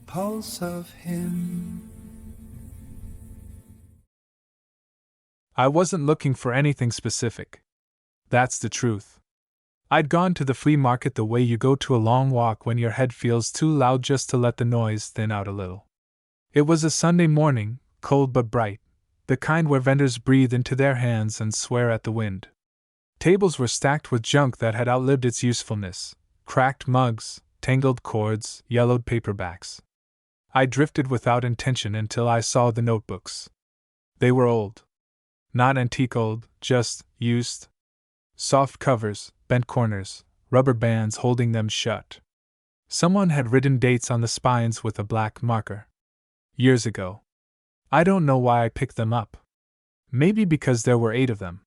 pulse of him. I wasn't looking for anything specific. That's the truth. I'd gone to the flea market the way you go to a long walk when your head feels too loud just to let the noise thin out a little. It was a Sunday morning, cold but bright, the kind where vendors breathe into their hands and swear at the wind. Tables were stacked with junk that had outlived its usefulness: cracked mugs, tangled cords, yellowed paperbacks. I drifted without intention until I saw the notebooks. They were old. Not antique old, just used. Soft covers, bent corners, rubber bands holding them shut. Someone had written dates on the spines with a black marker. Years ago. I don't know why I picked them up. Maybe because there were 8 of them.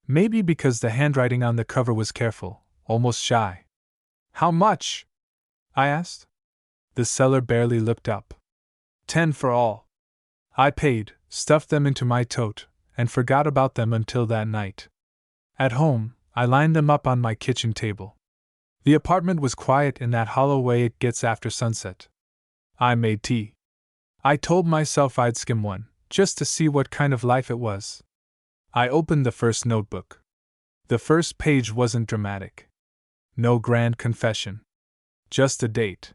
Maybe because the handwriting on the cover was careful, almost shy. "How much?" I asked. The seller barely looked up. "10 for all." I paid, stuffed them into my tote, and forgot about them until that night. At home, I lined them up on my kitchen table. The apartment was quiet in that hollow way it gets after sunset. I made tea. I told myself I'd skim one, just to see what kind of life it was. I opened the first notebook. The first page wasn't dramatic. No grand confession. Just a date.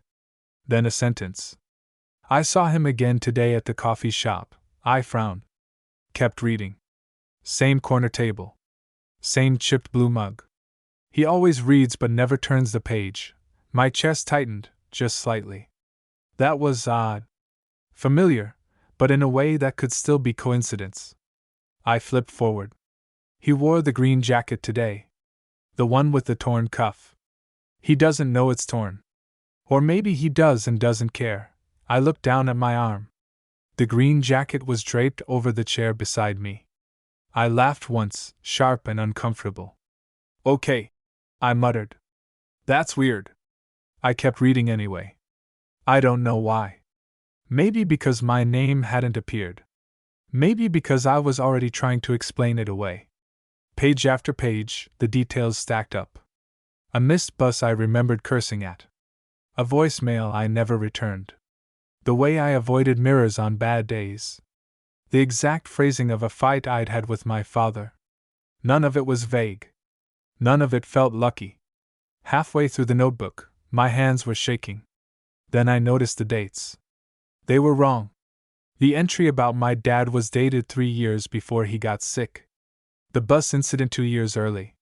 Then a sentence. "I saw him again today at the coffee shop." I frowned. Kept reading. Same corner table. Same chipped blue mug. "He always reads but never turns the page." My chest tightened, just slightly. That was odd. Familiar, but in a way that could still be coincidence. I flipped forward. He wore the green jacket today. The one with the torn cuff. He doesn't know it's torn. Or maybe he does and doesn't care. I looked down at my arm. The green jacket was draped over the chair beside me. I laughed once, sharp and uncomfortable. "Okay," I muttered. "That's weird." I kept reading anyway. I don't know why. Maybe because my name hadn't appeared. Maybe because I was already trying to explain it away. Page after page, the details stacked up. A missed bus I remembered cursing at. A voicemail I never returned. The way I avoided mirrors on bad days. The exact phrasing of a fight I'd had with my father. None of it was vague. None of it felt lucky. Halfway through the notebook, my hands were shaking. Then I noticed the dates. They were wrong. The entry about my dad was dated 3 years before he got sick. The bus incident 2 years early.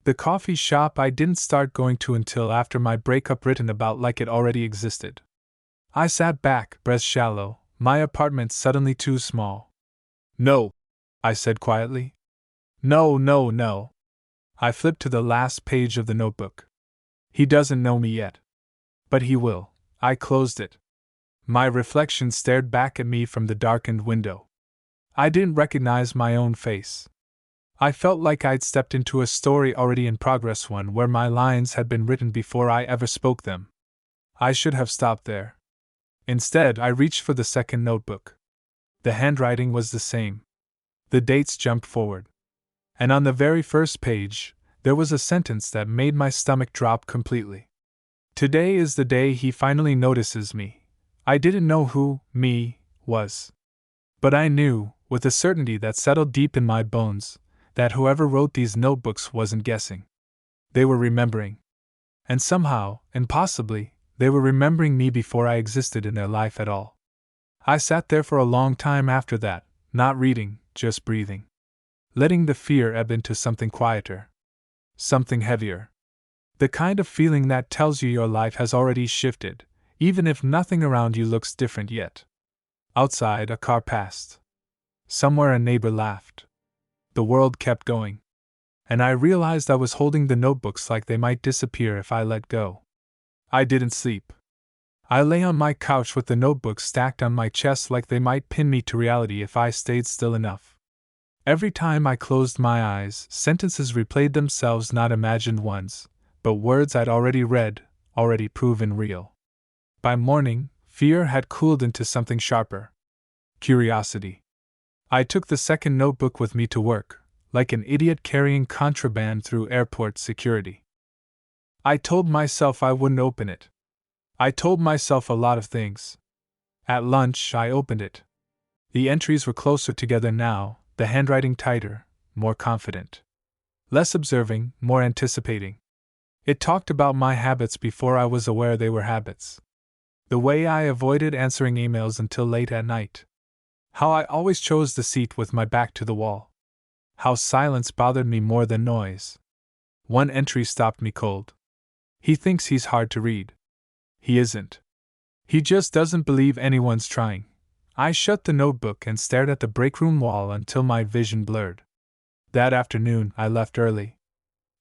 The coffee shop I didn't start going to until after my breakup written about like it already existed. I sat back, breath shallow, my apartment suddenly too small. "No," I said quietly. "No, no, no." I flipped to the last page of the notebook. "He doesn't know me yet. But he will." I closed it. My reflection stared back at me from the darkened window. I didn't recognize my own face. I felt like I'd stepped into a story already in progress, one where my lines had been written before I ever spoke them. I should have stopped there. Instead, I reached for the second notebook. The handwriting was the same. The dates jumped forward. And on the very first page, there was a sentence that made my stomach drop completely. "Today is the day he finally notices me." I didn't know who me was. But I knew, with a certainty that settled deep in my bones, that whoever wrote these notebooks wasn't guessing. They were remembering. And somehow, impossibly, they were remembering me before I existed in their life at all. I sat there for a long time after that, not reading, just breathing. Letting the fear ebb into something quieter. Something heavier. The kind of feeling that tells you your life has already shifted, even if nothing around you looks different yet. Outside, a car passed. Somewhere a neighbor laughed. The world kept going. And I realized I was holding the notebooks like they might disappear if I let go. I didn't sleep. I lay on my couch with the notebooks stacked on my chest like they might pin me to reality if I stayed still enough. Every time I closed my eyes, sentences replayed themselves, not imagined ones, but words I'd already read, already proven real. By morning, fear had cooled into something sharper. Curiosity. I took the second notebook with me to work, like an idiot carrying contraband through airport security. I told myself I wouldn't open it. I told myself a lot of things. At lunch, I opened it. The entries were closer together now, the handwriting tighter, more confident. Less observing, more anticipating. It talked about my habits before I was aware they were habits. The way I avoided answering emails until late at night. How I always chose the seat with my back to the wall. How silence bothered me more than noise. One entry stopped me cold. He thinks he's hard to read. He isn't. He just doesn't believe anyone's trying. I shut the notebook and stared at the break room wall until my vision blurred. That afternoon, I left early.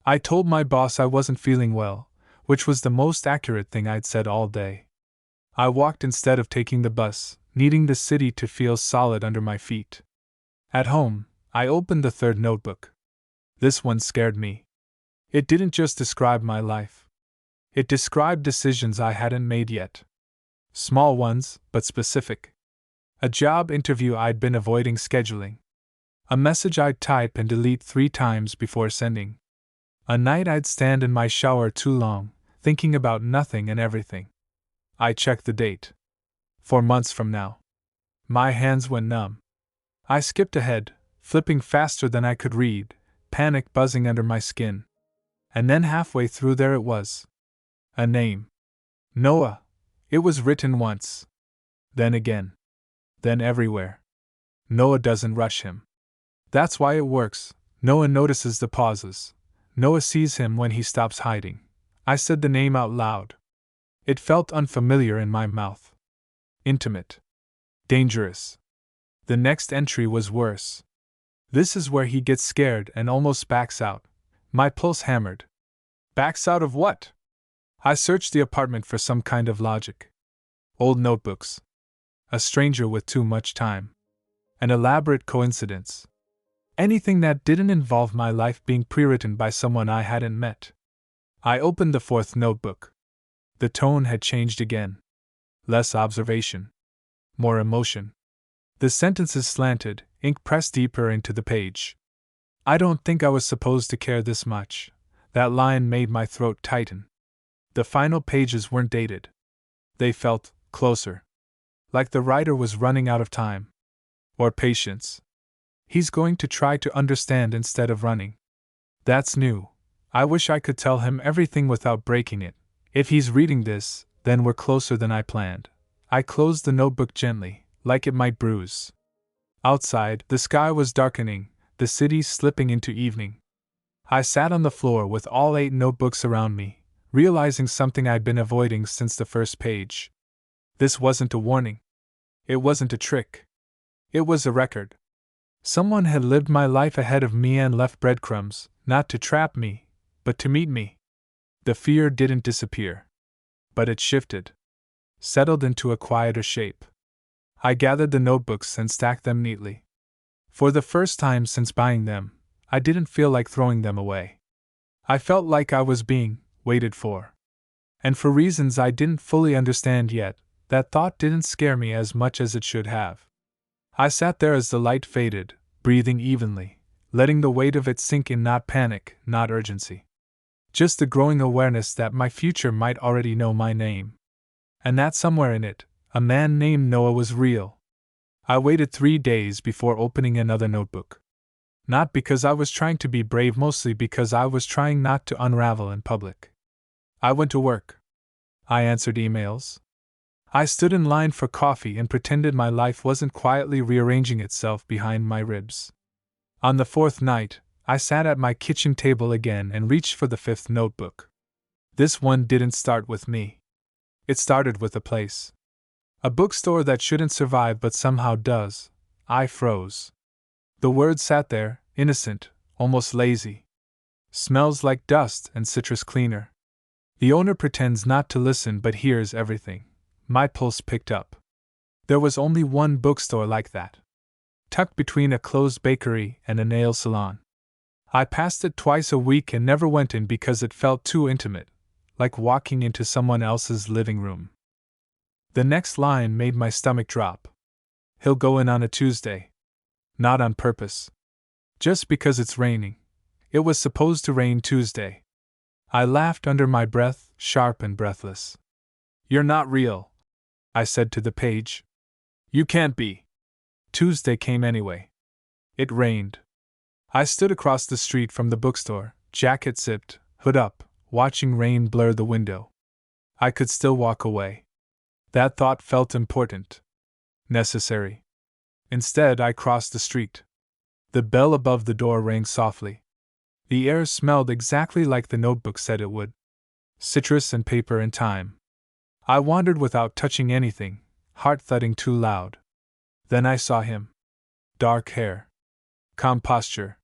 I told my boss I wasn't feeling well, which was the most accurate thing I'd said all day. I walked instead of taking the bus, needing the city to feel solid under my feet. At home, I opened the third notebook. This one scared me. It didn't just describe my life. It described decisions I hadn't made yet. Small ones, but specific. A job interview I'd been avoiding scheduling. A message I'd type and delete 3 times before sending. A night I'd stand in my shower too long, thinking about nothing and everything. I checked the date. 4 months from now. My hands went numb. I skipped ahead, flipping faster than I could read, panic buzzing under my skin. And then halfway through there it was. A name. Noah. It was written once. Then again. Then everywhere. Noah doesn't rush him. That's why it works. Noah notices the pauses. Noah sees him when he stops hiding. I said the name out loud. It felt unfamiliar in my mouth. Intimate. Dangerous. The next entry was worse. This is where he gets scared and almost backs out. My pulse hammered. Backs out of what? I searched the apartment for some kind of logic. Old notebooks. A stranger with too much time. An elaborate coincidence. Anything that didn't involve my life being pre-written by someone I hadn't met. I opened the fourth notebook. The tone had changed again. Less observation. More emotion. The sentences slanted, ink pressed deeper into the page. I don't think I was supposed to care this much. That line made my throat tighten. The final pages weren't dated. They felt closer. Like the writer was running out of time. Or patience. He's going to try to understand instead of running. That's new. I wish I could tell him everything without breaking it. If he's reading this, then we're closer than I planned. I closed the notebook gently, like it might bruise. Outside, the sky was darkening, the city slipping into evening. I sat on the floor with all 8 notebooks around me, realizing something I'd been avoiding since the first page. This wasn't a warning. It wasn't a trick. It was a record. Someone had lived my life ahead of me and left breadcrumbs, not to trap me, but to meet me. The fear didn't disappear. But it shifted. Settled into a quieter shape. I gathered the notebooks and stacked them neatly. For the first time since buying them, I didn't feel like throwing them away. I felt like I was being waited for. And for reasons I didn't fully understand yet, that thought didn't scare me as much as it should have. I sat there as the light faded, breathing evenly, letting the weight of it sink in, not panic, not urgency. Just the growing awareness that my future might already know my name. And that somewhere in it, a man named Noah was real. I waited 3 days before opening another notebook. Not because I was trying to be brave, mostly because I was trying not to unravel in public. I went to work. I answered emails. I stood in line for coffee and pretended my life wasn't quietly rearranging itself behind my ribs. On the 4th night, I sat at my kitchen table again and reached for the 5th notebook. This one didn't start with me. It started with a place. A bookstore that shouldn't survive but somehow does. I froze. The word sat there, innocent, almost lazy. Smells like dust and citrus cleaner. The owner pretends not to listen but hears everything. My pulse picked up. There was only one bookstore like that. Tucked between a closed bakery and a nail salon. I passed it twice a week and never went in because it felt too intimate, like walking into someone else's living room. The next line made my stomach drop. He'll go in on a Tuesday. Not on purpose. Just because it's raining. It was supposed to rain Tuesday. I laughed under my breath, sharp and breathless. You're not real, I said to the page. You can't be. Tuesday came anyway. It rained. I stood across the street from the bookstore, jacket zipped, hood up, watching rain blur the window. I could still walk away. That thought felt important. Necessary. Instead, I crossed the street. The bell above the door rang softly. The air smelled exactly like the notebook said it would. Citrus and paper and time. I wandered without touching anything, heart thudding too loud. Then I saw him. Dark hair. Calm posture.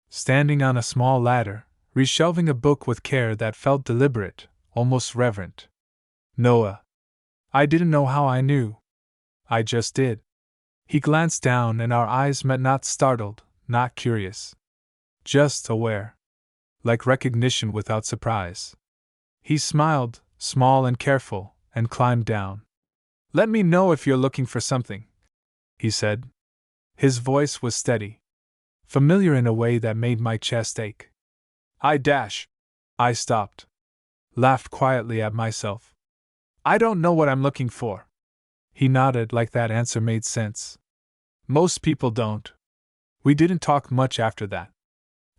Standing on a small ladder, reshelving a book with care that felt deliberate, almost reverent. Noah. I didn't know how I knew. I just did. He glanced down and our eyes met, not startled, not curious. Just aware. Like recognition without surprise. He smiled, small and careful, and climbed down. Let me know if you're looking for something, he said. His voice was steady. Familiar in a way that made my chest ache. I stopped. Laughed quietly at myself. I don't know what I'm looking for. He nodded like that answer made sense. Most people don't. We didn't talk much after that.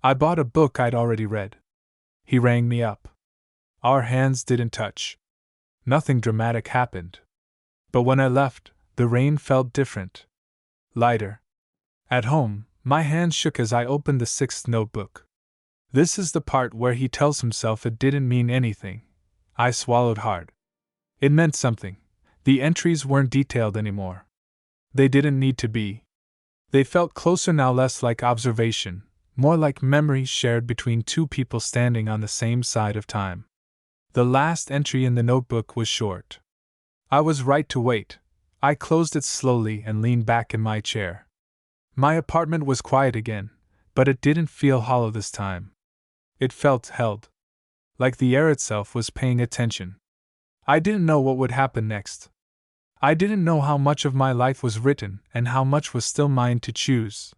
I bought a book I'd already read. He rang me up. Our hands didn't touch. Nothing dramatic happened. But when I left, the rain felt different. Lighter. At home, my hands shook as I opened the 6th notebook. This is the part where he tells himself it didn't mean anything. I swallowed hard. It meant something. The entries weren't detailed anymore. They didn't need to be. They felt closer now, less like observation, more like memories shared between two people standing on the same side of time. The last entry in the notebook was short. I was right to wait. I closed it slowly and leaned back in my chair. My apartment was quiet again, but it didn't feel hollow this time. It felt held. Like the air itself was paying attention. I didn't know what would happen next. I didn't know how much of my life was written and how much was still mine to choose.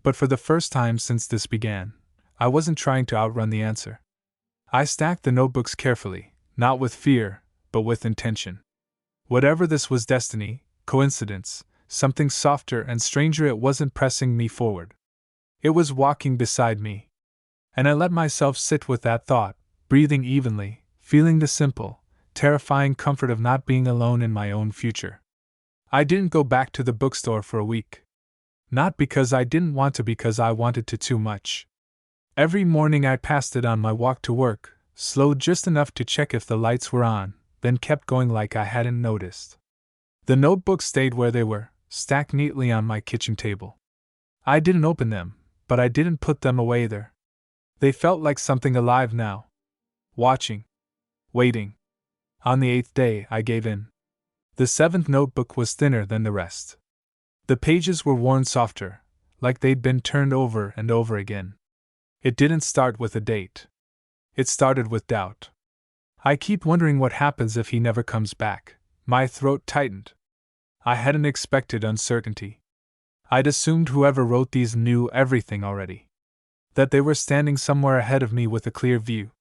But for the first time since this began, I wasn't trying to outrun the answer. I stacked the notebooks carefully, not with fear, but with intention. Whatever this was, destiny, coincidence, something softer and stranger, it wasn't pressing me forward. It was walking beside me. And I let myself sit with that thought, breathing evenly, feeling the simple, terrifying comfort of not being alone in my own future. I didn't go back to the bookstore for a week. Not because I didn't want to, because I wanted to too much. Every morning I passed it on my walk to work, slowed just enough to check if the lights were on, then kept going like I hadn't noticed. The notebooks stayed where they were, stacked neatly on my kitchen table. I didn't open them, but I didn't put them away either. They felt like something alive now. Watching. Waiting. On the 8th day, I gave in. The 7th notebook was thinner than the rest. The pages were worn softer, like they'd been turned over and over again. It didn't start with a date. It started with doubt. I keep wondering what happens if he never comes back. My throat tightened. I hadn't expected uncertainty. I'd assumed whoever wrote these knew everything already. That they were standing somewhere ahead of me with a clear view.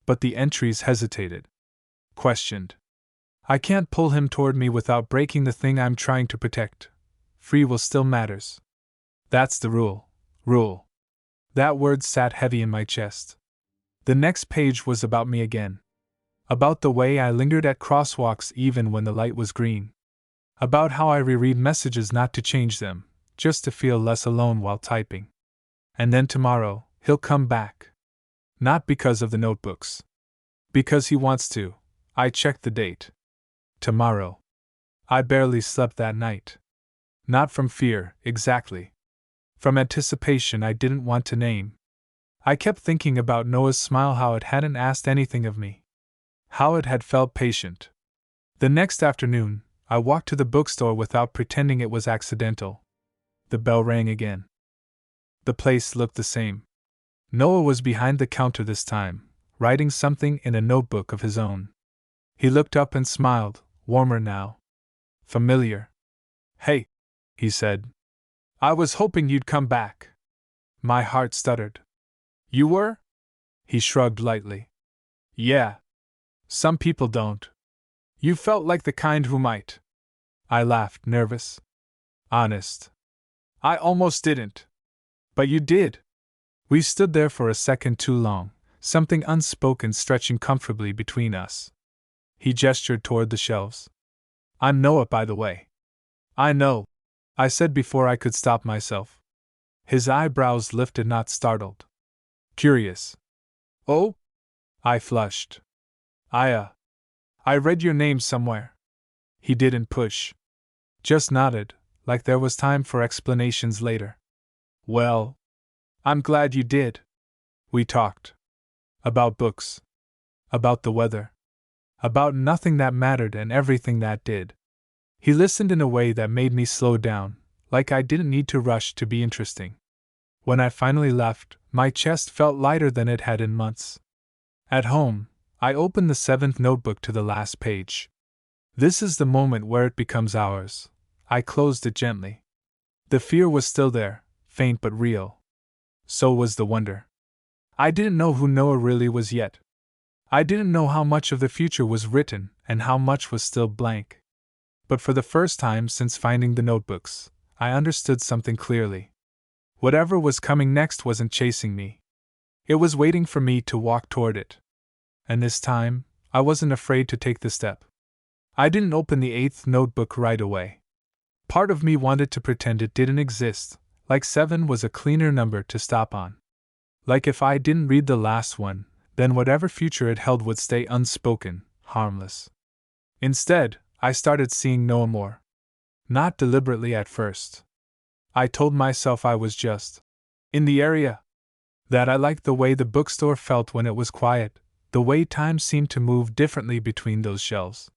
But the entries hesitated. Questioned. I can't pull him toward me without breaking the thing I'm trying to protect. Free will still matters. That's the rule. Rule. That word sat heavy in my chest. The next page was about me again. About the way I lingered at crosswalks even when the light was green. About how I reread messages not to change them, just to feel less alone while typing. And then tomorrow, he'll come back. Not because of the notebooks. Because he wants to. I checked the date. Tomorrow. I barely slept that night. Not from fear, exactly. From anticipation I didn't want to name. I kept thinking about Noah's smile, how it hadn't asked anything of me. How it had felt patient. The next afternoon, I walked to the bookstore without pretending it was accidental. The bell rang again. The place looked the same. Noah was behind the counter this time, writing something in a notebook of his own. He looked up and smiled, warmer now. Familiar. Hey, he said. I was hoping you'd come back. My heart stuttered. You were? He shrugged lightly. Yeah. Some people don't. You felt like the kind who might. I laughed, nervous. Honest. I almost didn't. But you did. We stood there for a second too long, something unspoken stretching comfortably between us. He gestured toward the shelves. I'm Noah, by the way. I know, I said before I could stop myself. His eyebrows lifted, not startled. Curious. Oh? I flushed. I read your name somewhere. He didn't push. Just nodded, like there was time for explanations later. Well, I'm glad you did. We talked. About books. About the weather. About nothing that mattered and everything that did. He listened in a way that made me slow down, like I didn't need to rush to be interesting. When I finally left, my chest felt lighter than it had in months. At home, I opened the 7th notebook to the last page. This is the moment where it becomes ours. I closed it gently. The fear was still there, faint but real. So was the wonder. I didn't know who Noah really was yet. I didn't know how much of the future was written and how much was still blank. But for the first time since finding the notebooks, I understood something clearly. Whatever was coming next wasn't chasing me. It was waiting for me to walk toward it. And this time, I wasn't afraid to take the step. I didn't open the 8th notebook right away. Part of me wanted to pretend it didn't exist, like 7 was a cleaner number to stop on. Like if I didn't read the last one, then whatever future it held would stay unspoken, harmless. Instead, I started seeing Noah more. Not deliberately at first. I told myself I was just in the area. That I liked the way the bookstore felt when it was quiet, the way time seemed to move differently between those shelves.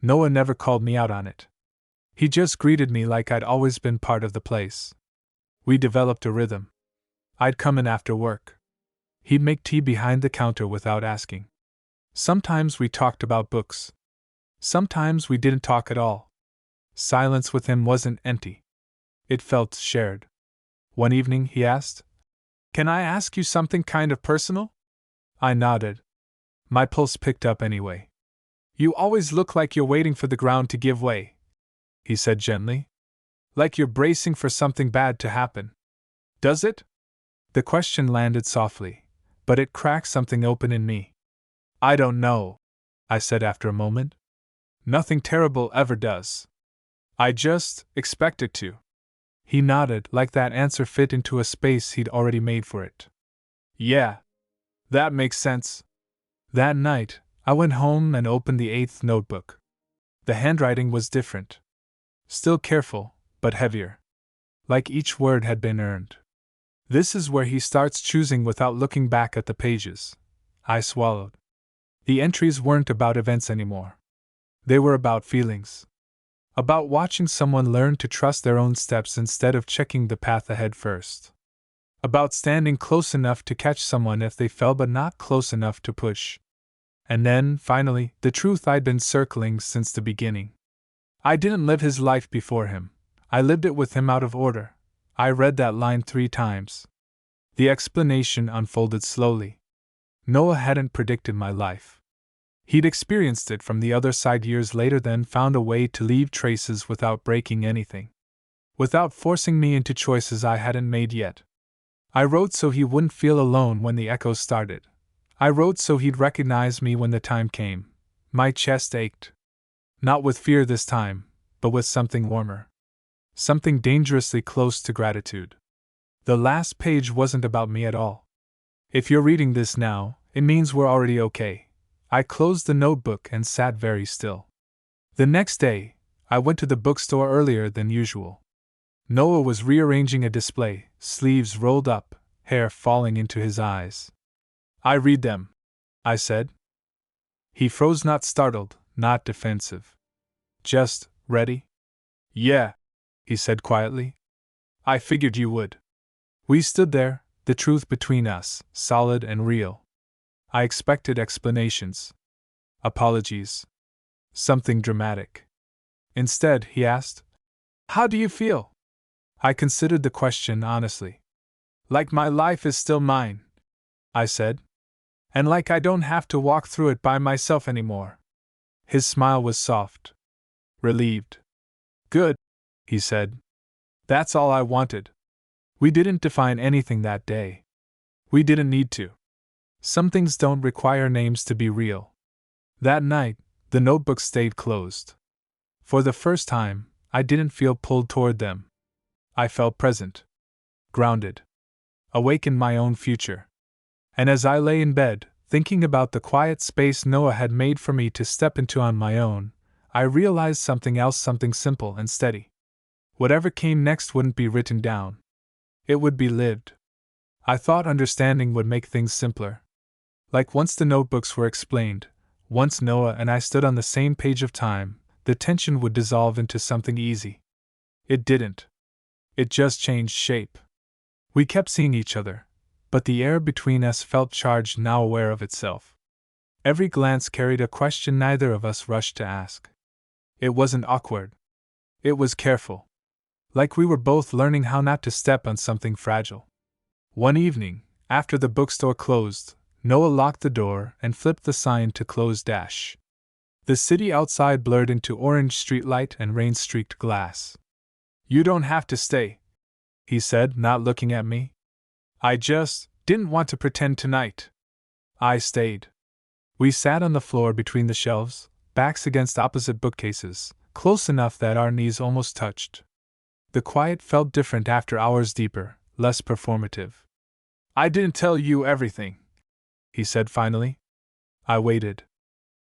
Noah never called me out on it. He just greeted me like I'd always been part of the place. We developed a rhythm. I'd come in after work. He'd make tea behind the counter without asking. Sometimes we talked about books. Sometimes we didn't talk at all. Silence with him wasn't empty. It felt shared. One evening he asked, "Can I ask you something kind of personal?" I nodded. My pulse picked up anyway. "You always look like you're waiting for the ground to give way," he said gently. "Like you're bracing for something bad to happen. Does it?" The question landed softly, but it cracked something open in me. "I don't know," I said after a moment. "Nothing terrible ever does. I just expect it to." He nodded, like that answer fit into a space he'd already made for it. "Yeah, that makes sense." That night, I went home and opened the 8th notebook. The handwriting was different. Still careful, but heavier. Like each word had been earned. This is where he starts choosing without looking back at the pages. I swallowed. The entries weren't about events anymore. They were about feelings. About watching someone learn to trust their own steps instead of checking the path ahead first. About standing close enough to catch someone if they fell but not close enough to push. And then, finally, the truth I'd been circling since the beginning. I didn't live his life before him. I lived it with him out of order. I read that line 3 times. The explanation unfolded slowly. Noah hadn't predicted my life. He'd experienced it from the other side years later, then found a way to leave traces without breaking anything. Without forcing me into choices I hadn't made yet. I wrote so he wouldn't feel alone when the echoes started. I wrote so he'd recognize me when the time came. My chest ached. Not with fear this time, but with something warmer. Something dangerously close to gratitude. The last page wasn't about me at all. If you're reading this now, it means we're already okay. I closed the notebook and sat very still. The next day, I went to the bookstore earlier than usual. Noah was rearranging a display, sleeves rolled up, hair falling into his eyes. "I read them," I said. He froze, not startled, not defensive. "Just ready?" "Yeah," he said quietly. "I figured you would." We stood there, the truth between us, solid and real. I expected explanations. Apologies. Something dramatic. Instead, he asked, "How do you feel?" I considered the question honestly. "Like my life is still mine," I said. "And like I don't have to walk through it by myself anymore." His smile was soft. Relieved. Good, he said. That's all I wanted. We didn't define anything that day. We didn't need to. Some things don't require names to be real. That night, the notebooks stayed closed. For the first time, I didn't feel pulled toward them. I felt present, grounded, awake in my own future. And as I lay in bed, thinking about the quiet space Noah had made for me to step into on my own, I realized something else, something simple and steady. Whatever came next wouldn't be written down. It would be lived. I thought understanding would make things simpler. Like once the notebooks were explained, once Noah and I stood on the same page of time, the tension would dissolve into something easy. It didn't. It just changed shape. We kept seeing each other, but the air between us felt charged, now aware of itself. Every glance carried a question neither of us rushed to ask. It wasn't awkward. It was careful. Like we were both learning how not to step on something fragile. One evening, after the bookstore closed, Noah locked the door and flipped the sign to close. The city outside blurred into orange streetlight and rain-streaked glass. You don't have to stay, he said, not looking at me. I just didn't want to pretend tonight. I stayed. We sat on the floor between the shelves, backs against opposite bookcases, close enough that our knees almost touched. The quiet felt different after hours, deeper, less performative. I didn't tell you everything, he said finally. I waited.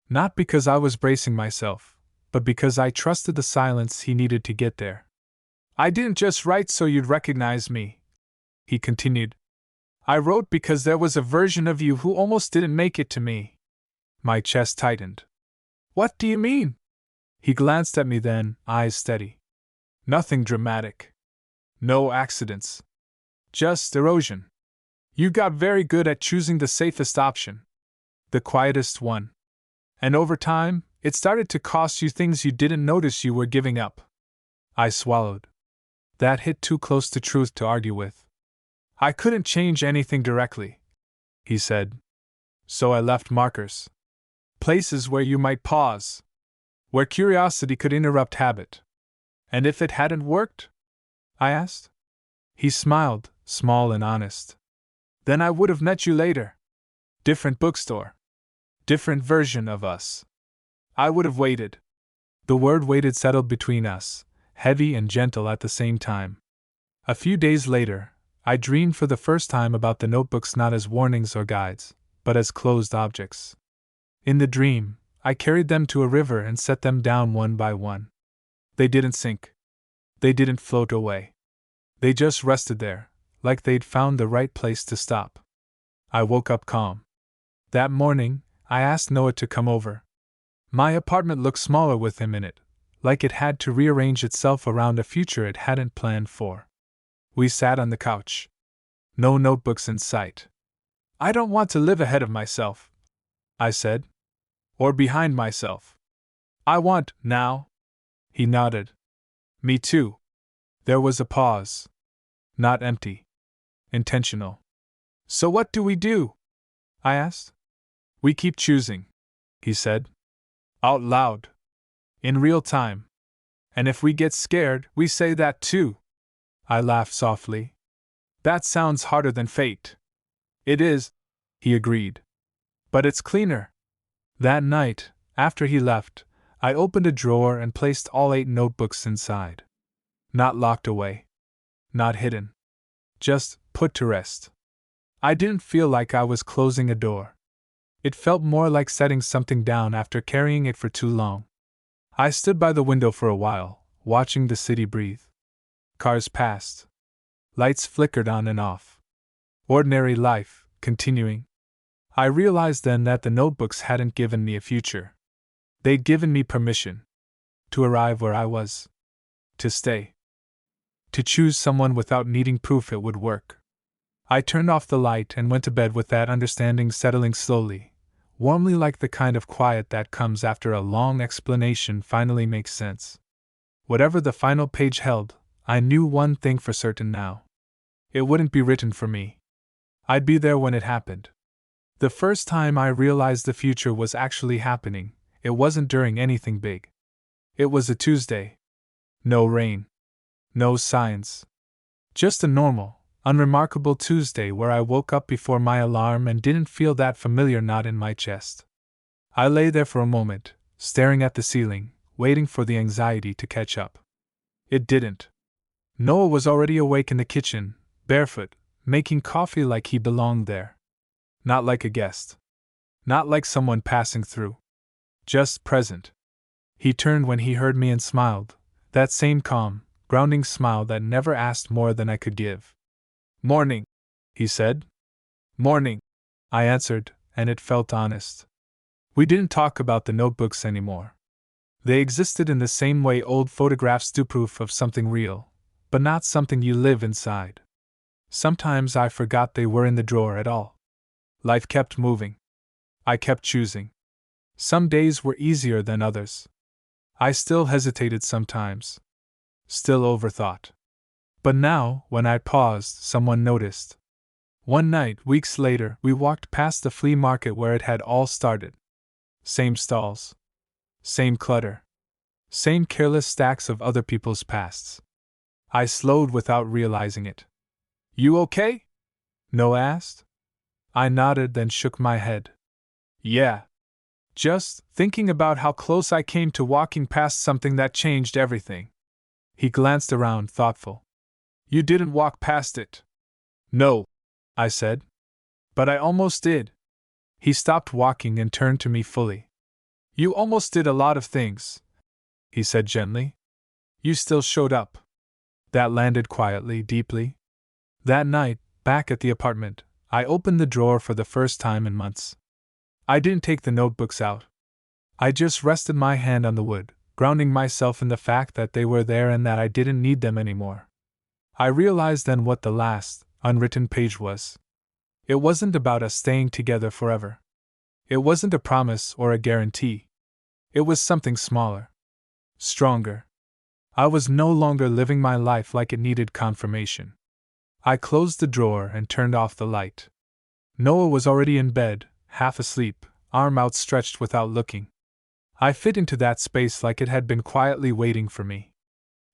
Not because I was bracing myself, but because I trusted the silence he needed to get there. I didn't just write so you'd recognize me, he continued. I wrote because there was a version of you who almost didn't make it to me. My chest tightened. What do you mean? He glanced at me then, eyes steady. Nothing dramatic. No accidents. Just erosion. You got very good at choosing the safest option. The quietest one. And over time, it started to cost you things you didn't notice you were giving up. I swallowed. That hit too close to truth to argue with. I couldn't change anything directly, he said. So I left markers. Places where you might pause. Where curiosity could interrupt habit. And if it hadn't worked? I asked. He smiled, small and honest. Then I would have met you later. Different bookstore. Different version of us. I would have waited. The word waited settled between us, heavy and gentle at the same time. A few days later, I dreamed for the first time about the notebooks not as warnings or guides, but as closed objects. In the dream, I carried them to a river and set them down one by one. They didn't sink. They didn't float away. They just rested there, like they'd found the right place to stop. I woke up calm. That morning, I asked Noah to come over. My apartment looked smaller with him in it, like it had to rearrange itself around a future it hadn't planned for. We sat on the couch. No notebooks in sight. I don't want to live ahead of myself, I said. Or behind myself. I want, now. He nodded. Me too. There was a pause. Not empty. Intentional. So what do we do? I asked. We keep choosing, he said. Out loud. In real time. And if we get scared, we say that too. I laughed softly. That sounds harder than fate. It is, he agreed. But it's cleaner. That night, after he left, I opened a drawer and placed all 8 notebooks inside. Not locked away. Not hidden. Just put to rest. I didn't feel like I was closing a door. It felt more like setting something down after carrying it for too long. I stood by the window for a while, watching the city breathe. Cars passed. Lights flickered on and off. Ordinary life, continuing. I realized then that the notebooks hadn't given me a future. They'd given me permission. To arrive where I was. To stay. To choose someone without needing proof it would work. I turned off the light and went to bed with that understanding settling slowly, warmly, like the kind of quiet that comes after a long explanation finally makes sense. Whatever the final page held, I knew one thing for certain now. It wouldn't be written for me. I'd be there when it happened. The first time I realized the future was actually happening, it wasn't during anything big. It was a Tuesday. No rain. No signs. Just a normal, unremarkable Tuesday where I woke up before my alarm and didn't feel that familiar knot in my chest. I lay there for a moment, staring at the ceiling, waiting for the anxiety to catch up. It didn't. Noah was already awake in the kitchen, barefoot, making coffee like he belonged there. Not like a guest. Not like someone passing through. Just present. He turned when he heard me and smiled, that same calm, grounding smile that never asked more than I could give. "Morning," he said. "Morning," I answered, and it felt honest. We didn't talk about the notebooks anymore. They existed in the same way old photographs do, proof of something real, but not something you live inside. Sometimes I forgot they were in the drawer at all. Life kept moving. I kept choosing. Some days were easier than others. I still hesitated sometimes. Still overthought. But now, when I paused, someone noticed. One night, weeks later, we walked past the flea market where it had all started. Same stalls. Same clutter. Same careless stacks of other people's pasts. I slowed without realizing it. "You okay?" Noah asked. I nodded, then shook my head. "Yeah. Just thinking about how close I came to walking past something that changed everything." He glanced around, thoughtful. "You didn't walk past it." "No," I said. "But I almost did." He stopped walking and turned to me fully. "You almost did a lot of things," he said gently. "You still showed up." That landed quietly, deeply. That night, back at the apartment, I opened the drawer for the first time in months. I didn't take the notebooks out. I just rested my hand on the wood, grounding myself in the fact that they were there and that I didn't need them anymore. I realized then what the last, unwritten page was. It wasn't about us staying together forever. It wasn't a promise or a guarantee. It was something smaller. Stronger. I was no longer living my life like it needed confirmation. I closed the drawer and turned off the light. Noah was already in bed, half asleep, arm outstretched without looking. I fit into that space like it had been quietly waiting for me.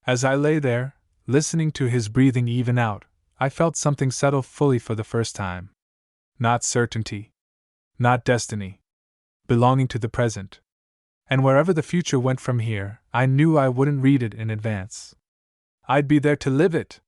As I lay there, listening to his breathing even out, I felt something settle fully for the first time. Not certainty. Not destiny. Belonging to the present. And wherever the future went from here, I knew I wouldn't read it in advance. I'd be there to live it.